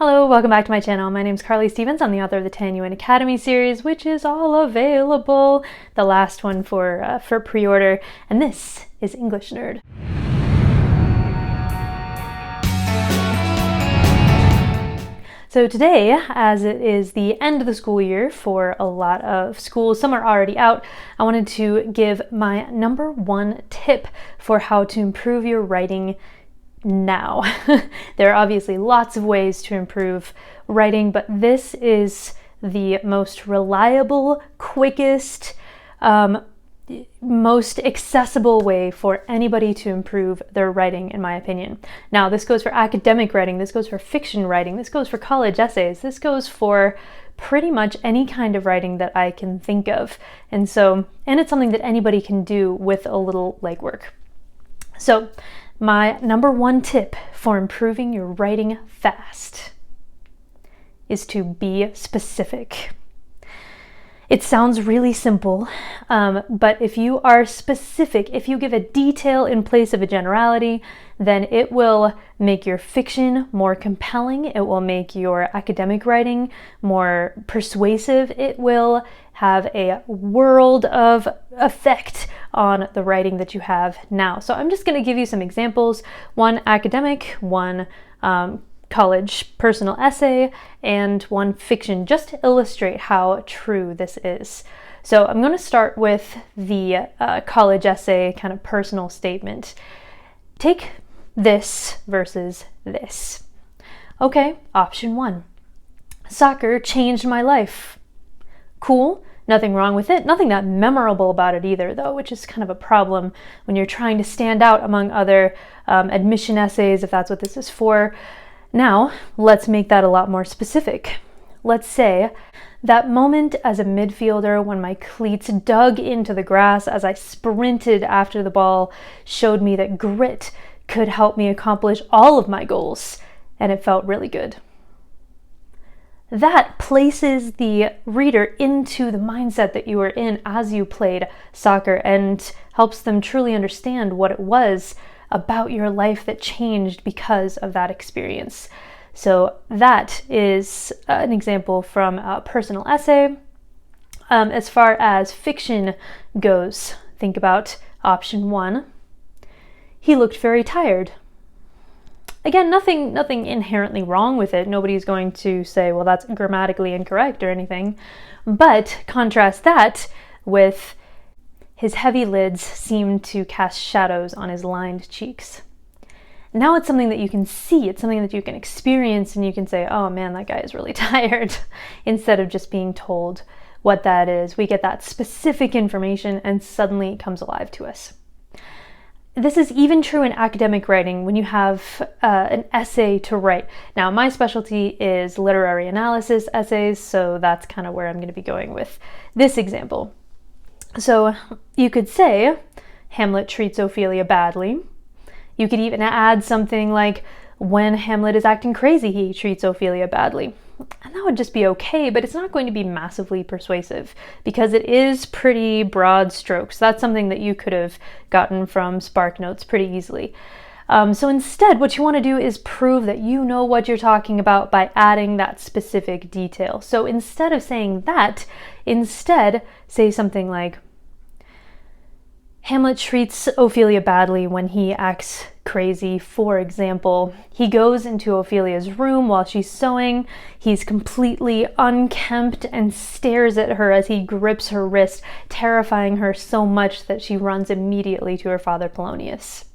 Hello, welcome back to my channel. My name is Carly Stevens. I'm the author of the 10 UN Academy series, which is all available. The last one for pre-order, and this is English Nerd. So today, as it is the end of the school year for a lot of schools, some are already out, I wanted to give my number one tip for how to improve your writing now. There are obviously lots of ways to improve writing, but this is the most reliable, quickest, most accessible way for anybody to improve their writing, in my opinion. Now, this goes for academic writing, this goes for fiction writing, this goes for college essays, this goes for pretty much any kind of writing that I can think of. And it's something that anybody can do with a little legwork. So, my number one tip for improving your writing fast is to be specific. It sounds really simple, but if you are specific, if you give a detail in place of a generality, then it will make your fiction more compelling. It will make your academic writing more persuasive. It will have a world of effect on the writing that you have now. So I'm just going to give you some examples, one academic, one college personal essay, and one fiction, just to illustrate how true this is. So I'm going to start with the college essay kind of personal statement. Take this versus this. Okay, option one. Soccer changed my life. Cool, nothing wrong with it. Nothing that memorable about it either, though, which is kind of a problem when you're trying to stand out among other admission essays, if that's what this is for. Now, let's make that a lot more specific. Let's say that moment as a midfielder when my cleats dug into the grass as I sprinted after the ball showed me that grit could help me accomplish all of my goals, and it felt really good. That places the reader into the mindset that you were in as you played soccer and helps them truly understand what it was about your life that changed because of that experience. So that is an example from a personal essay. As far as fiction goes, think about option one. He looked very tired. Again, nothing inherently wrong with it. Nobody's going to say, well, that's grammatically incorrect or anything. But contrast that with his heavy lids seemed to cast shadows on his lined cheeks. Now it's something that you can see. It's something that you can experience, and you can say, oh man, that guy is really tired, instead of just being told what that is. We get that specific information, and suddenly it comes alive to us. This is even true in academic writing when you have an essay to write. Now, my specialty is literary analysis essays, so that's kind of where I'm going to be going with this example. So you could say, Hamlet treats Ophelia badly. You could even add something like, when Hamlet is acting crazy, he treats Ophelia badly. And that would just be okay, but it's not going to be massively persuasive because it is pretty broad strokes. That's something that you could have gotten from SparkNotes pretty easily. So instead, what you want to do is prove that you know what you're talking about by adding that specific detail. So instead of saying that, instead say something like, Hamlet treats Ophelia badly when he acts crazy. For example, he goes into Ophelia's room while she's sewing. He's completely unkempt and stares at her as he grips her wrist, terrifying her so much that she runs immediately to her father Polonius.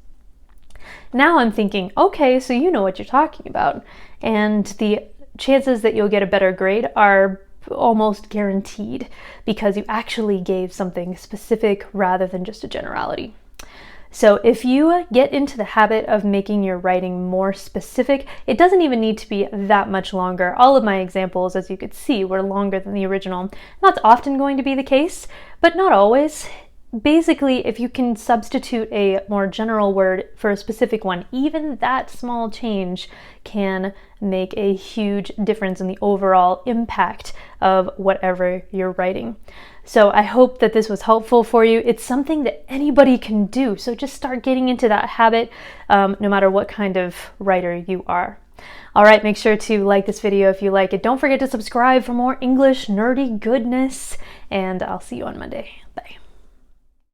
Now I'm thinking, okay, so you know what you're talking about, and the chances that you'll get a better grade are almost guaranteed because you actually gave something specific rather than just a generality. So if you get into the habit of making your writing more specific, it doesn't even need to be that much longer. All of my examples, as you could see, were longer than the original. That's often going to be the case, but not always. Basically, if you can substitute a more general word for a specific one, even that small change can make a huge difference in the overall impact of whatever you're writing. So I hope that this was helpful for you. It's something that anybody can do, so just start getting into that habit, no matter what kind of writer you are. All right, make sure to like this video if you like it. Don't forget to subscribe for more English nerdy goodness, and I'll see you on Monday. Bye.